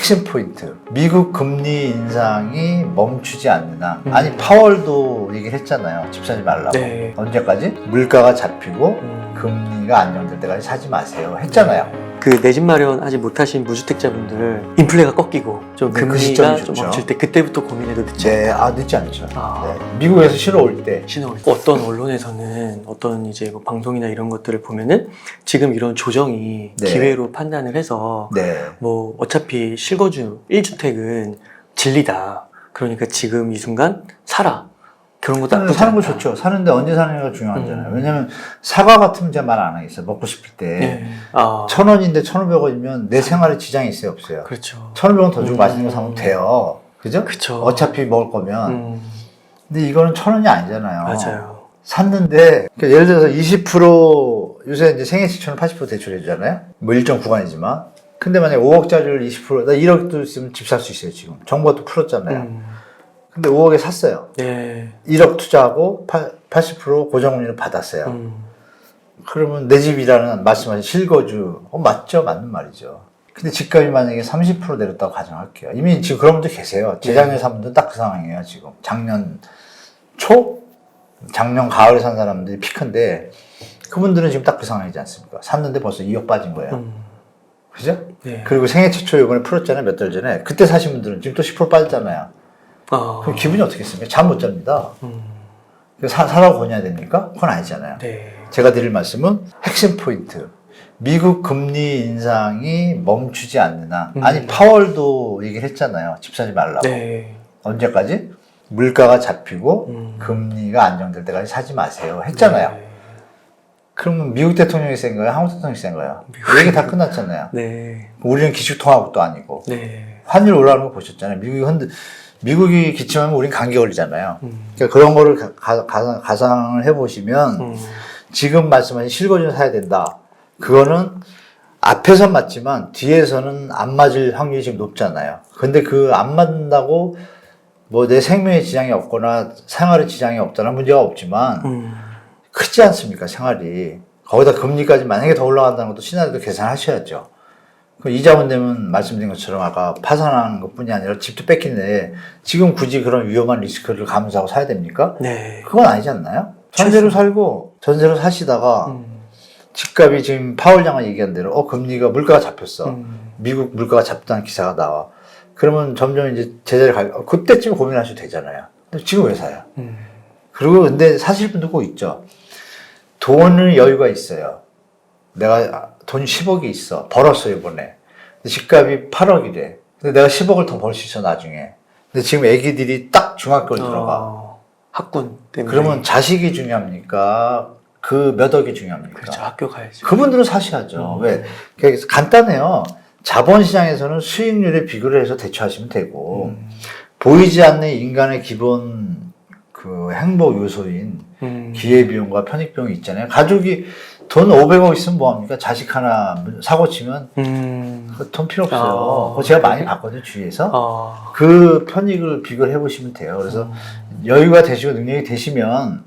핵심 포인트. 미국 금리 인상이 멈추지 않는 한. 아니 파월도 얘기를 했잖아요. 집 사지 말라고. 네. 언제까지? 물가가 잡히고 금리가 안정될 때까지 사지 마세요 했잖아요. 그 내 집 마련 아직 못하신 무주택자분들 인플레가 꺾이고 좀 네, 그 금리가 시점이 좀 좋죠. 멈출 때 그때부터 고민해도 늦죠. 네, 늦지 않죠. 아. 네. 미국에서 신호 올 때. 신호를 어떤 언론에서는 어떤 이제 뭐 방송이나 이런 것들을 보면은 지금 이런 조정이 네. 기회로 판단을 해서 네. 뭐 어차피 실거주 1주택은 진리다. 그러니까 지금 이 순간 사라. 그런 것도 나쁘지 사는 거 않다. 좋죠. 사는데 언제 사느냐가 중요하잖아요. 왜냐면 사과 같으면 제가 말 안 하겠어요. 먹고 싶을 때. 네. 아, 1,000원인데 1,500원이면 내 생활에 지장이 있어요, 없어요? 그렇죠. 1,500원 더 주고 맛있는 거 사면 돼요. 그죠? 그쵸. 어차피 먹을 거면. 근데 이거는 1,000원이 아니잖아요. 맞아요. 샀는데, 그러니까 예를 들어서 20% 요새 이제 생애 실천을 80% 대출해 주잖아요? 뭐 일정 구간이지만. 근데 만약에 5억짜리를 20%, 나 1억도 있으면 집 살 수 있어요, 지금. 정부가 또 풀었잖아요. 근데 5억에 샀어요. 네. 1억 투자하고 80% 고정금리를 받았어요. 그러면 내 집이라는 말씀하신 실거주, 맞죠? 맞는 말이죠. 근데 집값이 만약에 30% 내렸다고 가정할게요. 이미 지금 그런 분들 계세요. 재작년에 산 분들은 딱 그 상황이에요, 지금. 작년 초? 작년 가을에 산 사람들이 피크인데, 그분들은 지금 딱 그 상황이지 않습니까? 샀는데 벌써 2억 빠진 거예요. 그죠? 네. 그리고 생애 최초 요금을 풀었잖아요, 몇 달 전에. 그때 사신 분들은 지금 또 10% 빠졌잖아요. 그럼 기분이 어떻겠습니까? 잠 못 잡니다. 사라고 권해야 됩니까? 그건 아니잖아요. 네. 제가 드릴 말씀은 핵심 포인트. 미국 금리 인상이 멈추지 않는 한. 아니 파월도 얘기를 했잖아요. 집 사지 말라고. 네. 언제까지? 물가가 잡히고 금리가 안정될 때까지 사지 마세요 했잖아요. 네. 그러면 미국 대통령이 센 거예요? 한국 대통령이 센 거예요? 얘기 다 끝났잖아요. 네. 우리는 기축통화국도 아니고. 네. 환율 올라가는 거 보셨잖아요. 미국이 기침하면 우린 감기 걸리잖아요. 그러니까 그런 거를 가상을 해보시면 지금 말씀하신 실거주는 사야 된다. 그거는 앞에선 맞지만 뒤에서는 안 맞을 확률이 지금 높잖아요. 근데 그 안 맞는다고 뭐 내 생명에 지장이 없거나 생활에 지장이 없다는 문제가 없지만 크지 않습니까, 생활이. 거기다 금리까지 만약에 더 올라간다는 것도 시나리오도 계산하셔야죠. 그 이자만 내면 말씀드린 것처럼 아까 파산하는 것 뿐이 아니라 집도 뺏기는데 지금 굳이 그런 위험한 리스크를 감수하고 사야 됩니까? 네. 그건 아니지 않나요? 전세로 살고 전세로 사시다가 집값이 지금 파월 장관 얘기한 대로 금리가 물가가 잡혔어. 미국 물가가 잡다는 기사가 나와. 그러면 점점 이제 제자리 그때쯤 고민하셔도 되잖아요. 근데 지금 왜 사요? 그리고 근데 사실 분도 꼭 있죠. 돈을 여유가 있어요. 내가 돈 10억이 있어. 벌었어, 이번에. 근데 집값이 8억이래. 근데 내가 10억을 더 벌 수 있어, 나중에. 근데 지금 애기들이 딱 중학교에 들어가. 학군 때문에. 그러면 자식이 중요합니까? 그 몇 억이 중요합니까? 그렇죠. 학교 가야죠. 그분들은 사셔야죠. 왜? 그게 간단해요. 자본시장에서는 수익률에 비교를 해서 대처하시면 되고, 보이지 않는 인간의 기본 그 행복 요소인 기회비용과 편익비용이 있잖아요. 가족이 돈 500억 있으면 뭐합니까? 자식 하나 사고 치면 돈 필요 없어요. 그거 제가 많이 봤거든요, 주위에서. 그 편익을 비교를 해보시면 돼요. 그래서 여유가 되시고 능력이 되시면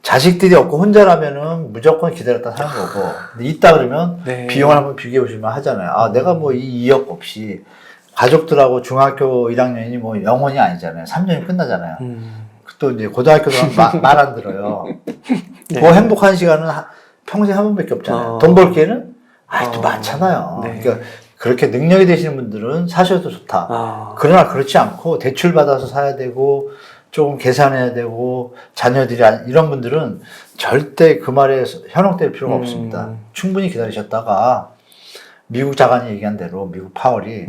자식들이 없고 혼자라면은 무조건 기다렸다 사는 거고, 근데 있다 그러면 네. 비용을 한번 비교해 보시면 하잖아요. 내가 뭐 이 2억 없이 가족들하고 중학교 1학년이 뭐 영원이 아니잖아요. 3년이 끝나잖아요. 또 이제 고등학교도 말 안 들어요. 네. 뭐 행복한 시간은 평생 한 번밖에 없잖아요. 돈 벌 기회는 아직도 많잖아요. 네. 그러니까 그렇게 능력이 되시는 분들은 사셔도 좋다. 그러나 그렇지 않고 대출 받아서 사야 되고 조금 계산해야 되고 자녀들이 이런 분들은 절대 그 말에 현혹될 필요가 없습니다. 충분히 기다리셨다가 미국 자관이 얘기한 대로 미국 파월이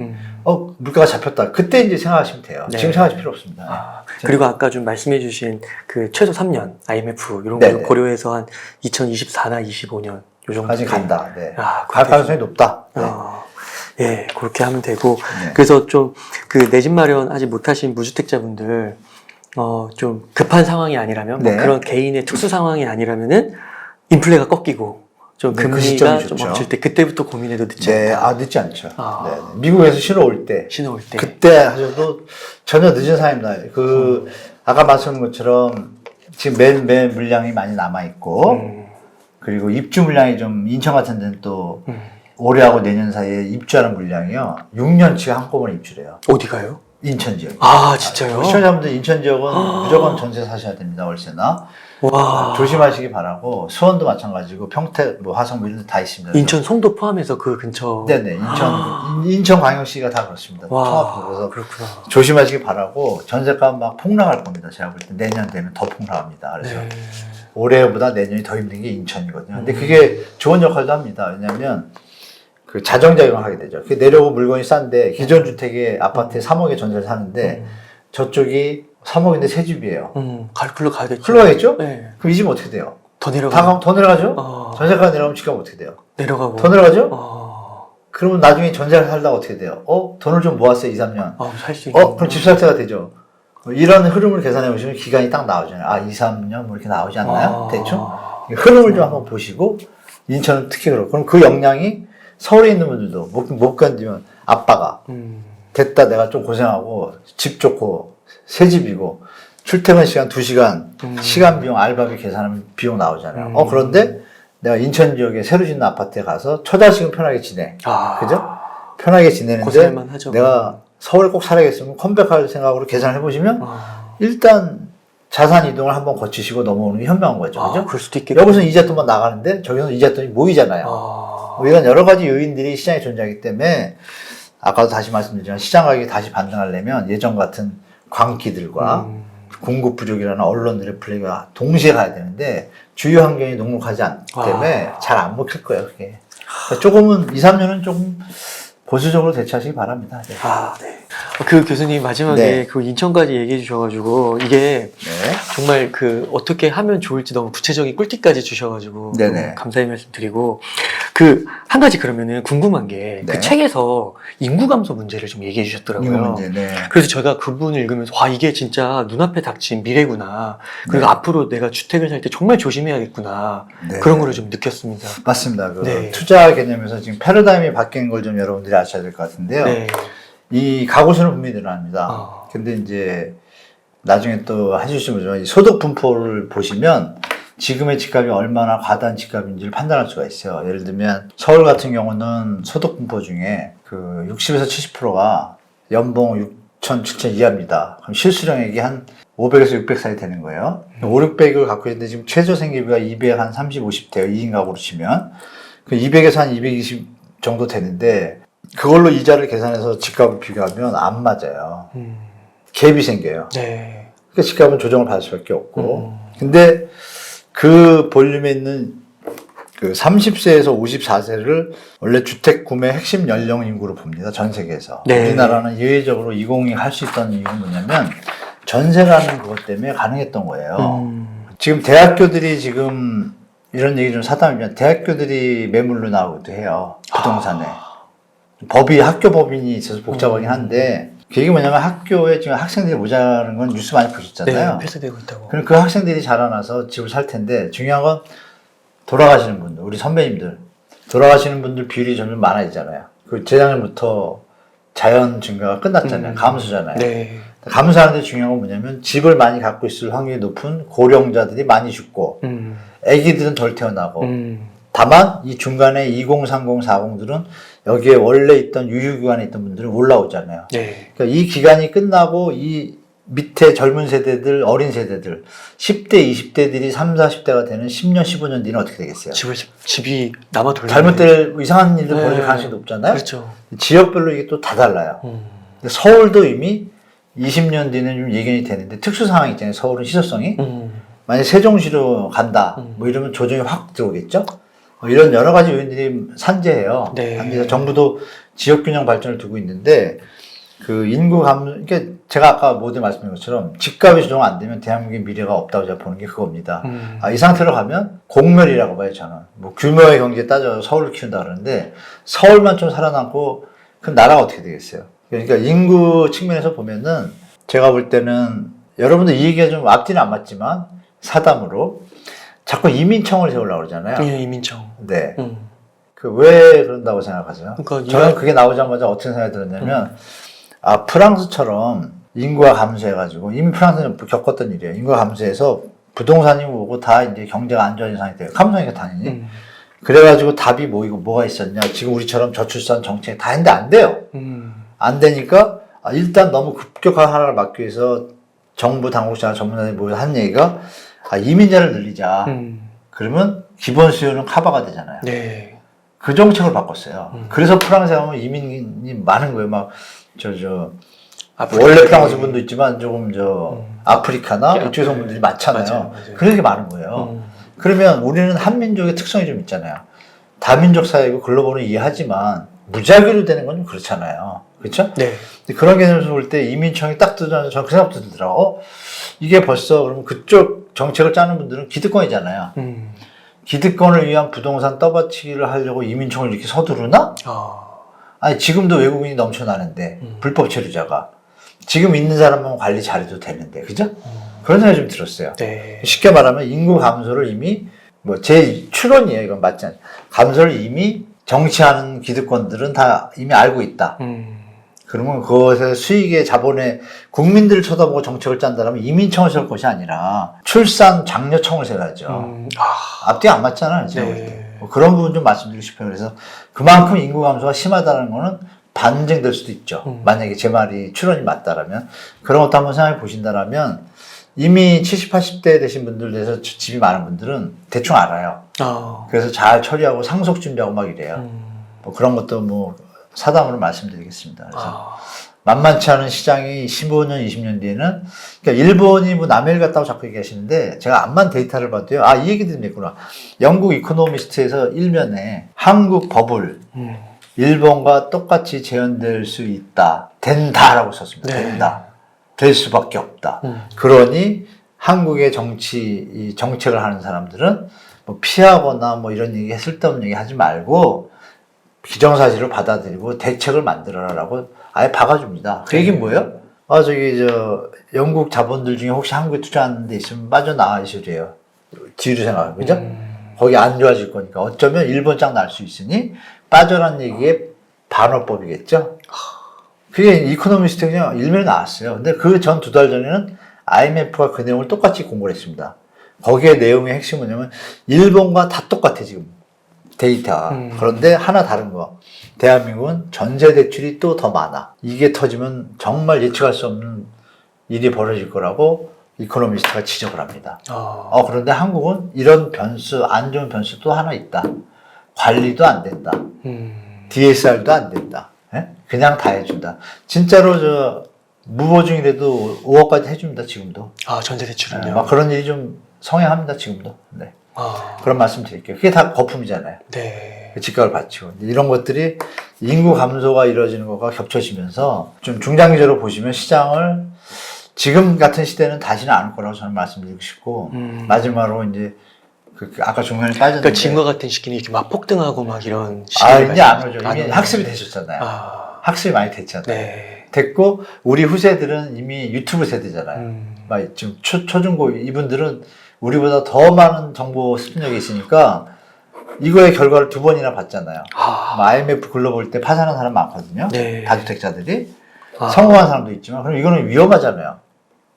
물가가 잡혔다. 그때 이제 생각하시면 돼요. 네. 지금 생각하실 필요 없습니다. 그리고 아까 좀 말씀해 주신 그 최소 3년 IMF 이런 네네. 거 고려해서 한 2024나 25년 요 정도 까지 간다. 네. 아, 갈 가능성이 높다. 네. 예, 그렇게 하면 되고 네. 그래서 좀 그 내 집 마련 아직 못하신 무주택자분들 좀 급한 상황이 아니라면 네. 뭐 그런 개인의 특수 상황이 아니라면은 인플레가 꺾이고 좀 네, 그 금리가 시점이 좀 좋죠. 멈출 때 그때부터 고민해도 늦지 네, 않다. 늦지 않죠. 아. 네, 네. 미국에서 신호 올 때. 신호 올 때. 그때 하셔도 전혀 늦은 상황입니다. 아까 말씀하신 것처럼 지금 매 물량이 많이 남아있고, 그리고 입주 물량이 좀 인천 같은 데는 또 올해하고 내년 사이에 입주하는 물량이요. 6년치가 한꺼번에 입주래요. 어디 가요? 인천 지역. 아, 진짜요? 시청자분들 인천 지역은 무조건 전세 사셔야 됩니다. 월세나. 와. 조심하시기 바라고. 수원도 마찬가지고 평택, 뭐 화성 뭐 이런 데 다 있습니다. 인천 송도 포함해서 그 근처. 네네. 인천광역시가 다 그렇습니다. 와. 통합으로. 그래서 그렇구나. 조심하시기 바라고. 전세가 막 폭락할 겁니다. 제가 볼 때 내년 되면 더 폭락합니다. 그래서 네. 올해보다 내년이 더 힘든 게 인천이거든요. 근데 그게 좋은 역할도 합니다. 왜냐하면 그 자정작용을 하게 되죠. 그 내려오고 물건이 싼데 기존 주택에 아파트에 3억에 전세를 사는데 저쪽이 3억인데 새 집이에요. 글로 가야겠죠. 흘러가겠죠? 네. 그럼 이 집은 어떻게 돼요? 더 내려가. 다 가면 더 내려가죠? 어. 전세가가 내려가면 집값 어떻게 돼요? 내려가고. 더 내려가죠? 어. 그러면 나중에 전세를 살다가 어떻게 돼요? 돈을 좀 모았어요, 2, 3년. 살 수 있는. 그럼 집 살 때가 되죠. 이런 흐름을 계산해 보시면 기간이 딱 나오잖아요. 2, 3년 뭐 이렇게 나오지 않나요? 대충? 흐름을 좀 한번 보시고, 인천은 특히 그렇고, 그럼 그 역량이 서울에 있는 분들도 못 견디면 아빠가 됐다 내가 좀 고생하고 집 좋고 새 집이고 출퇴근 시간 2시간 시간 비용 알바비 계산하면 비용 나오잖아요. 그런데 내가 인천 지역에 새로 짓는 아파트에 가서 처자식은 편하게 지내. 그죠? 편하게 지내는데 고생만 하죠. 내가 서울에 꼭 살아야겠으면 컴백할 생각으로 계산을 해보시면 일단 자산 이동을 한번 거치시고 넘어오는 게 현명한 거죠. 그죠? 그럴 수도 있겠다. 여기서는 이자돈만 나가는데 저기서는 이자돈이 모이잖아요. 뭐 이런 여러 가지 요인들이 시장에 존재하기 때문에 아까도 다시 말씀드리지만 시장 가격이 다시 반등하려면 예전 같은 광기들과 공급 부족이라는 언론들의 플레이가 동시에 가야 되는데 주요 환경이 녹록하지 않기 때문에 잘 안 먹힐 거예요. 그게. 그러니까 조금은 2, 3년은 조금 보수적으로 대처하시기 바랍니다. 네. 네. 그 교수님 마지막에 네. 그 인천까지 얘기해 주셔가지고 이게 네. 정말 그 어떻게 하면 좋을지 너무 구체적인 꿀팁까지 주셔가지고 네네. 감사의 말씀 드리고 그 한 가지 그러면은 궁금한 게 그 네. 책에서 인구 감소 문제를 좀 얘기해 주셨더라고요. 이거 문제, 네. 그래서 제가 그분을 읽으면서 와 이게 진짜 눈앞에 닥친 미래구나. 그리고 네. 앞으로 내가 주택을 살 때 정말 조심해야겠구나. 네. 그런 거를 좀 느꼈습니다. 맞습니다. 그 네. 투자 개념에서 지금 패러다임이 바뀐 걸 좀 여러분들이 아셔야 될 것 같은데요. 네. 이 가구수는 분명히 늘어납니다. 근데 이제 나중에 또 해주시면 보지만 이 소득 분포를 보시면 지금의 집값이 얼마나 과다한 집값인지를 판단할 수가 있어요. 예를 들면 서울 같은 경우는 소득 분포 중에 그 60에서 70%가 연봉 6천, 7천 이하입니다. 그럼 실수령액이 한 500에서 600 사이 되는 거예요. 5, 600을 갖고 있는데 지금 최저 생계비가 200, 한 30, 50 돼요. 2인 가구로 치면. 그 200에서 한 220 정도 되는데 그걸로 이자를 계산해서 집값을 비교하면 안 맞아요. 갭이 생겨요. 네. 그러니까 집값은 조정을 받을 수밖에 없고. 근데 그 볼륨에 있는 그 30세에서 54세를 원래 주택 구매 핵심 연령 인구로 봅니다. 전 세계에서. 네. 우리나라는 예외적으로 2020이 할 수 있던 이유는 뭐냐면 전세라는 그것 때문에 가능했던 거예요. 지금 대학교들이 지금 이런 얘기 좀 사담이면 대학교들이 매물로 나오기도 해요. 부동산에. 법이 학교 법인이 있어서 복잡하긴 한데 그게 뭐냐면 학교에 지금 학생들이 모자라는 건 뉴스 많이 보셨잖아요. 네, 폐쇄되고 있다고. 그럼 그 학생들이 자라나서 집을 살 텐데 중요한 건 돌아가시는 분들, 우리 선배님들 돌아가시는 분들 비율이 점점 많아지잖아요. 그 재작년부터 자연 증가가 끝났잖아요. 감소잖아요. 네. 감소하는데 중요한 건 뭐냐면 집을 많이 갖고 있을 확률이 높은 고령자들이 많이 죽고 아기들은 덜 태어나고 다만 이 중간에 2030, 40들은 여기에 원래 있던 유휴기관에 있던 분들은 올라오잖아요. 네. 그러니까 이 기간이 끝나고 이 밑에 젊은 세대들, 어린 세대들, 10대, 20대들이 3, 40대가 되는 10년, 15년 뒤는 어떻게 되겠어요? 집이 남아 돌리는 잘못될 이상한 일들 네. 벌어질 가능성이 높잖아요. 그렇죠. 지역별로 이게 또 다 달라요. 근데 서울도 이미 20년 뒤는 좀 예견이 되는데 특수 상황이 있잖아요. 서울은 희소성이. 만약 세종시로 간다, 뭐 이러면 조정이 확 들어오겠죠? 이런 여러 가지 요인들이 산재해요. 네. 그래서 정부도 지역균형 발전을 두고 있는데 그 인구 감소, 그러니까 제가 아까 모두 말씀드린 것처럼 집값이 조정 안 되면 대한민국의 미래가 없다고 제가 보는 게 그겁니다. 이 상태로 가면 공멸이라고 봐요, 저는. 뭐 규모의 경제 따져서 서울을 키운다 그러는데 서울만 좀 살아남고 그럼 나라가 어떻게 되겠어요? 그러니까 인구 측면에서 보면은 제가 볼 때는 여러분들 이 얘기가 좀 앞뒤는 안 맞지만 사담으로 자꾸 이민청을 세우려고 그러잖아요. 예, 이민청. 네. 그 왜 그런다고 생각하세요? 그러니까 저는 그게 나오자마자 어떤 생각이 들었냐면 프랑스처럼 인구가 감소해가지고 이미 프랑스는 겪었던 일이에요. 인구가 감소해서 부동산이 오고 다 이제 경제가 안 좋아진 상황이 돼요. 감소하니까 당연히. 그래가지고 답이 뭐가 있었냐. 지금 우리처럼 저출산 정책 다 했는데 안 돼요. 안 되니까 일단 너무 급격한 하락을 막기 위해서 정부 당국자나 전문가들이 모여 한 얘기가 이민자를 늘리자. 그러면 기본 수요는 커버가 되잖아요. 네. 그 정책을 바꿨어요. 그래서 프랑스에 가면 이민이 많은 거예요. 막 원래 프랑스 분도 있지만 조금 아프리카나 이쪽에서 온 분들이 많잖아요. 맞아요. 그렇게 많은 거예요. 그러면 우리는 한민족의 특성이 좀 있잖아요. 다민족 사회고 글로벌은 이해하지만 무작위로 되는 건 좀 그렇잖아요. 그렇죠? 네. 그런 개념에서 볼 때 이민청이 딱 뜨자마자 저는 그 생각도 들더라고. 이게 벌써 그러면 그쪽 정책을 짜는 분들은 기득권이잖아요. 기득권을 위한 부동산 떠받치기를 하려고 이민청을 이렇게 서두르나? 아니 지금도 외국인이 넘쳐나는데 불법 체류자가 지금 있는 사람만 관리 잘해도 되는데 그죠? 그런 생각이 좀 들었어요. 네. 쉽게 말하면 인구 감소를 이미 제 추론이에요. 이건 맞지 않아요. 감소를 이미 정치하는 기득권들은 다 이미 알고 있다. 그러면 그것의 수익의 자본의 국민들을 쳐다보고 정책을 짠다면 이민청을 세울 것이 아니라 출산 장려청을 세워야죠. 앞뒤가 안 맞잖아요. 제가 볼 때. 그런 부분 좀 말씀드리고 싶어요. 그래서 그만큼 인구 감소가 심하다는 거는 반증될 수도 있죠. 만약에 제 말이 추론이 맞다라면 그런 것도 한번 생각해 보신다라면 이미 70, 80대 되신 분들 대해서 집이 많은 분들은 대충 알아요. 그래서 잘 처리하고 상속 준비하고 막 이래요. 그런 것도 사담으로 말씀드리겠습니다. 그래서 만만치 않은 시장이 15년, 20년 뒤에는 그러니까 일본이 남해를 갔다고 자꾸 얘기하시는데 제가 암만 데이터를 봐도요. 이 얘기들이 있구나. 영국 이코노미스트에서 일면에 한국 버블 일본과 똑같이 재현될 수 있다. 된다라고 썼습니다. 네. 된다. 될 수밖에 없다. 그러니 한국의 정책을 하는 사람들은 피하거나 이런 얘기 쓸데없는 얘기 하지 말고 기정사실을 받아들이고 대책을 만들어라라고 아예 박아줍니다. 그 얘기는 뭐예요? 영국 자본들 중에 혹시 한국에 투자하는 데 있으면 빠져나가시래요. 뒤로 생각하면, 그죠? 거기 안 좋아질 거니까. 어쩌면 일본 짱 날 수 있으니 빠져라는 얘기의 반어법이겠죠? 그게 이코노미스트 그냥 일면에 나왔어요. 근데 그 전 2달 전에는 IMF가 그 내용을 똑같이 공부를 했습니다. 거기에 내용의 핵심은 뭐냐면 일본과 다 똑같아 지금 데이터가. 그런데 하나 다른 거. 대한민국은 전세 대출이 또 더 많아. 이게 터지면 정말 예측할 수 없는 일이 벌어질 거라고 이코노미스트가 지적을 합니다. 그런데 한국은 이런 변수, 안 좋은 변수 또 하나 있다. 관리도 안 된다. DSR도 안 된다. 그냥 다 해준다. 진짜로 무보증이라도 5억까지 해줍니다, 지금도. 전세 대출은요? 막 그런 일이 좀 성행합니다, 지금도. 네. 그런 말씀 드릴게요. 그게 다 거품이잖아요. 네. 집값을 받치고. 이런 것들이 인구 감소가 이루어지는 것과 겹쳐지면서 좀 중장기적으로 보시면 시장을 지금 같은 시대는 다시는 안 올 거라고 저는 말씀드리고 싶고, 마지막으로 이제 아까 중간에 빠졌는데. 그러니까 지금과 같은 시기는 이렇게 막 폭등하고 막 이런 시기가 이제 안 오죠. 이미 학습이 되셨잖아요. 학습이 많이 됐잖아요. 네. 됐고, 우리 후세들은 이미 유튜브 세대잖아요. 막 지금 초중고 이분들은 우리보다 더 많은 정보 습득력이 있으니까 이거의 결과를 2번이나 봤잖아요. IMF 글로벌 때 파산한 사람 많거든요. 네. 다주택자들이. 성공한 사람도 있지만, 그럼 이거는 위험하잖아요.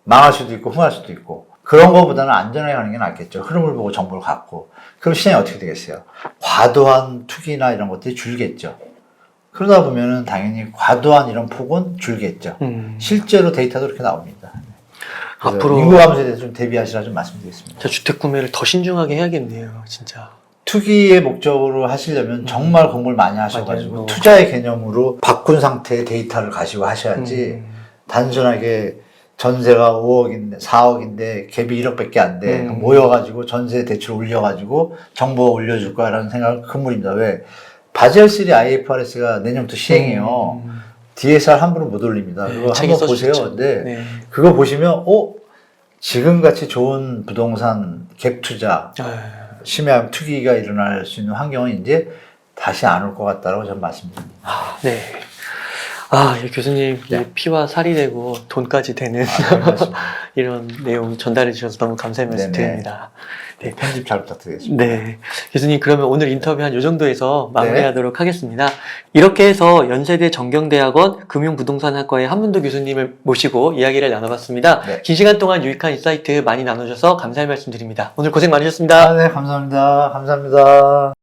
망할 수도 있고, 흥할 수도 있고. 그런 거보다는 안전하게 가는 게 낫겠죠. 흐름을 보고 정보를 갖고. 그럼 시장이 어떻게 되겠어요? 과도한 투기나 이런 것들이 줄겠죠. 그러다 보면은 당연히 과도한 이런 폭은 줄겠죠. 실제로 데이터도 그렇게 나옵니다. 앞으로 인구 감소에 대해서 좀 대비하시라 좀 말씀드리겠습니다. 저 주택 구매를 더 신중하게 해야겠네요, 진짜. 투기의 목적으로 하시려면 정말 공부를 많이 하셔가지고 맞아요. 투자의 개념으로 바꾼 상태의 데이터를 가지고 하셔야지 단순하게 전세가 5억인데 4억인데 갭이 1억밖에 안 돼. 모여가지고 전세 대출 올려가지고 정보가 올려줄 거라는 생각은 큰물입니다. 왜? 바젤 3 IFRS가 내년부터 시행해요. DSR 함부로 못 올립니다. 그거 한번 보세요. 근데 그거 보시면 지금같이 좋은 부동산 갭 투자 심야암 투기가 일어날 수 있는 환경은 이제 다시 안 올 것 같다고 저는 말씀드립니다. 네. 이 교수님, 네. 피와 살이 되고 돈까지 되는 이런 내용 전달해 주셔서 너무 감사의 말씀 드립니다. 네, 편집 잘 부탁드리겠습니다. 네. 교수님, 그러면 오늘 인터뷰 한 요 정도에서 마무리하도록 하겠습니다. 이렇게 해서 연세대 정경대학원 금융부동산학과의 한문도 교수님을 모시고 이야기를 나눠봤습니다. 긴 시간 동안 유익한 인사이트 많이 나눠주셔서 감사의 말씀 드립니다. 오늘 고생 많으셨습니다. 네, 감사합니다. 감사합니다.